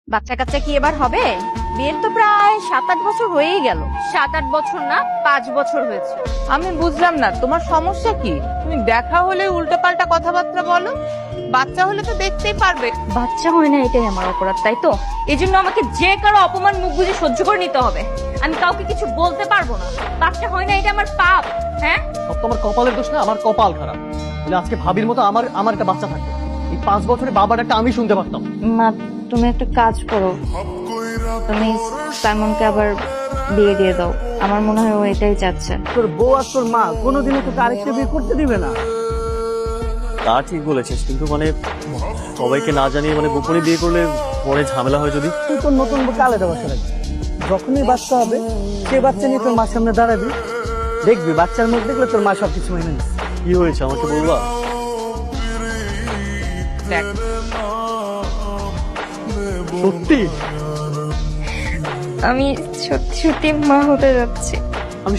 বাচ্চা কাচ্চা কি এবার হবে? বিয়ের তো প্রায় 7-8 বছর হয়েই গেল। 7-8 বছর না, 5 বছর হয়েছে। আমি বুঝলাম না তোমার সমস্যা কি? তুমি দেখা হলে উল্টোপাল্টা কথাবার্তা বলো, বাচ্চা হলে তো দেখতেই পারবে। বাচ্চা হয় না এটাই আমার অপরাধ, তাই তো? এই জন্য আমাকে যে কারো অপমান মুখ বুজে সহ্য করে নিতে হবে। আমি কাউকে কিছু বলতে পারবো না। বাচ্চা হয় না এটা আমার পাপ। হ্যাঁ, সব তো আমার কপালের দোষ না, আমার কপাল খারাপ। তাহলে আজকে ভাবির মতো আমার একটা বাচ্চা থাকতো, এই 5 বছরে বাবার একটা আমি শুনতে পারতাম। মা তুমি একটা কাজ করো, তুমি সাইমনকে আবার বিয়ে দিয়ে দাও। আমার মনে হয় ও এটাই চাচ্ছে। তোর বউ আর তোর মা কোনোদিনও তোকে আরেকটা বিয়ে করতে দিবে না। তা ঠিক বলেছিস, কিন্তু মানে সবাইকে না জানিয়ে মানে গোপনে বিয়ে করলে পরে ঝামেলা হয় যদি। তুই তোর নতুন বউকে আলাদা বাসা রাখবি, যখনই বাচ্চা হবে সে বাচ্চা নিয়ে তোর মার সামনে দাঁড়াবি, দেখবি বাচ্চার মুখ দেখলে তোর মা সবকিছু মেনে নিস। কি হয়েছে আমাকে বলবা? দেখ, সত্যি আমি সত্যি সত্যি মা হতে যাচ্ছি। আমি